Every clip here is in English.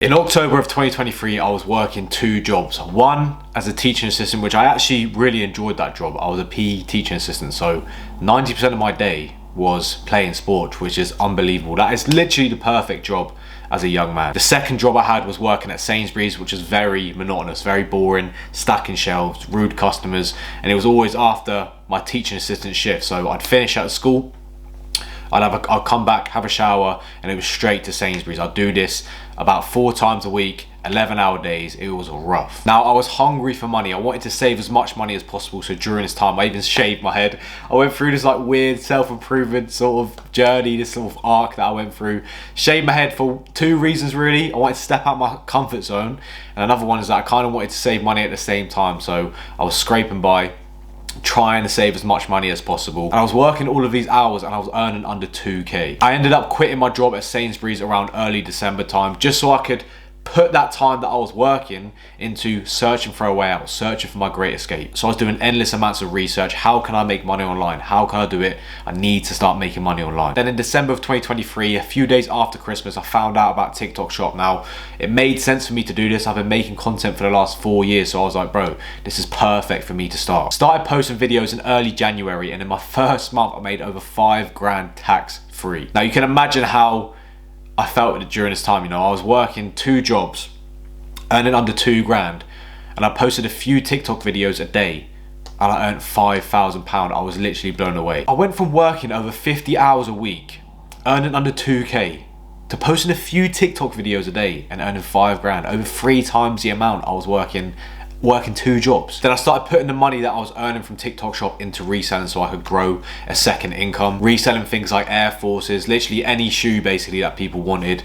In October of 2023, I was working two jobs. One as a teaching assistant, which I actually really enjoyed that job. I was a PE teaching assistant, so 90% of my day was playing sport, which is unbelievable. That is literally the perfect job as a young man. The second job I had was working at Sainsbury's, which is very monotonous, very boring, stacking shelves, rude customers, and it was always after my teaching assistant shift. So I'd finish at school, I'd come back, have a shower, and it was straight to Sainsbury's. I'd do this about 4 times a week, 11-hour days. It was rough. Now, I was hungry for money. I wanted to save as much money as possible. So during this time, I even shaved my head. I went through this like weird self-improvement sort of journey, this sort of arc that I went through. Shaved my head for 2 reasons really. I wanted to step out my comfort zone. And another one is that I kind of wanted to save money at the same time. So I was scraping by, trying to save as much money as possible, and I was working all of these hours and I was earning under 2k. I ended up quitting my job at Sainsbury's around early December time, just so I could put that time that I was working into searching for a way out, searching for my great escape. So I was doing endless amounts of research. How can I make money online? How can I do it? I need to start making money online. Then in December of 2023, a few days after Christmas, I found out about TikTok Shop. Now, it made sense for me to do this. I've been making content for the last 4 years, so I was like, bro, this is perfect for me to start. Started posting videos in early January, and in my first month, I made over 5 grand tax free. Now, you can imagine how I felt during this time. I was working 2 jobs, earning under 2 grand, and I posted a few TikTok videos a day, and I earned £5,000. I was literally blown away. I went from working over 50 hours a week, earning under 2k, to posting a few TikTok videos a day and earning 5 grand, over 3 times the amount I was working 2 jobs. Then I started putting the money that I was earning from TikTok Shop into reselling so I could grow a second income. Reselling things like Air Forces, literally any shoe basically that people wanted,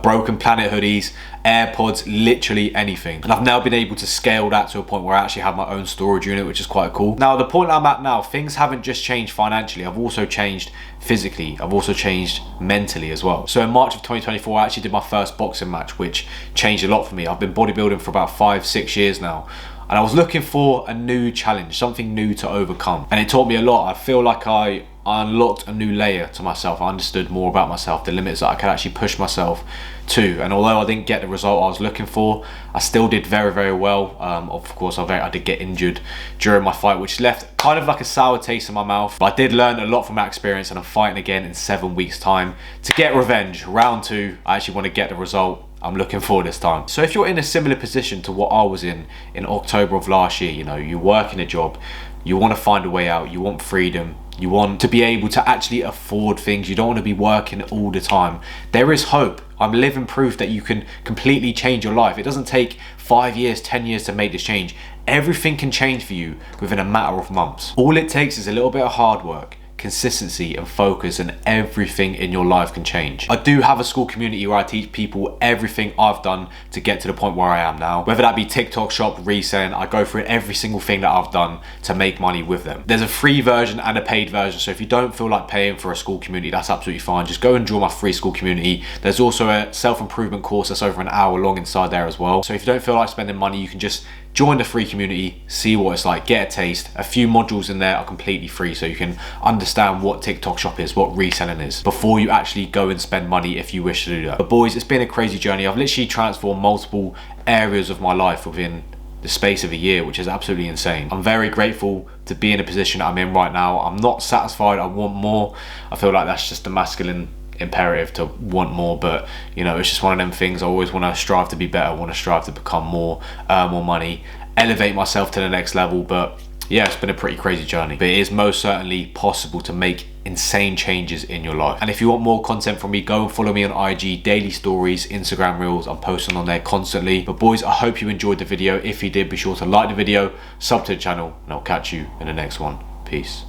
Broken Planet hoodies, AirPods, literally anything. And I've now been able to scale that to a point where I actually have my own storage unit, which is quite cool. Now, the point I'm at now, things haven't just changed financially, I've also changed physically, I've also changed mentally as well. So in March of 2024, I actually did my first boxing match, which changed a lot for me. I've been bodybuilding for about 5-6 years now, and I was looking for a new challenge, something new to overcome. And it taught me a lot. I feel like I unlocked a new layer to myself. I understood more about myself, the limits that I could actually push myself to. And although I didn't get the result I was looking for, I still did very, very well. Of course, I did get injured during my fight, which left kind of like a sour taste in my mouth. But I did learn a lot from that experience, and I'm fighting again in 7 weeks' time to get revenge. Round 2, I actually want to get the result I'm looking for this time. So if you're in a similar position to what I was in October of last year, you work in a job, you want to find a way out, you want freedom, you want to be able to actually afford things, you don't want to be working all the time, there is hope. I'm living proof that you can completely change your life. It doesn't take 5 years, 10 years to make this change. Everything can change for you within a matter of months. All it takes is a little bit of hard work, consistency and focus, and everything in your life can change. I do have a school community where I teach people everything I've done to get to the point where I am now. Whether that be TikTok Shop, reselling, I go through every single thing that I've done to make money with them. There's a free version and a paid version, so if you don't feel like paying for a school community, that's absolutely fine. Just go and join my free school community. There's also a self-improvement course that's over an hour long inside there as well. So if you don't feel like spending money, you can just join the free community, see what it's like, get a taste. A few modules in there are completely free, so you can understand what TikTok Shop is, what reselling is, before you actually go and spend money if you wish to do that. But boys, it's been a crazy journey. I've literally transformed multiple areas of my life within the space of a year, which is absolutely insane. I'm very grateful to be in a position I'm in right now. I'm not satisfied, I want more. I feel like that's just a masculine imperative to want more, but it's just one of them things. I always want to strive to be better, I want to strive to become more, earn more money, elevate myself to the next level. But yeah, it's been a pretty crazy journey, but it is most certainly possible to make insane changes in your life. And if you want more content from me, go and follow me on IG, daily stories, Instagram reels. I'm posting on there constantly. But boys, I hope you enjoyed the video. If you did, be sure to like the video, sub to the channel, and I'll catch you in the next one. Peace.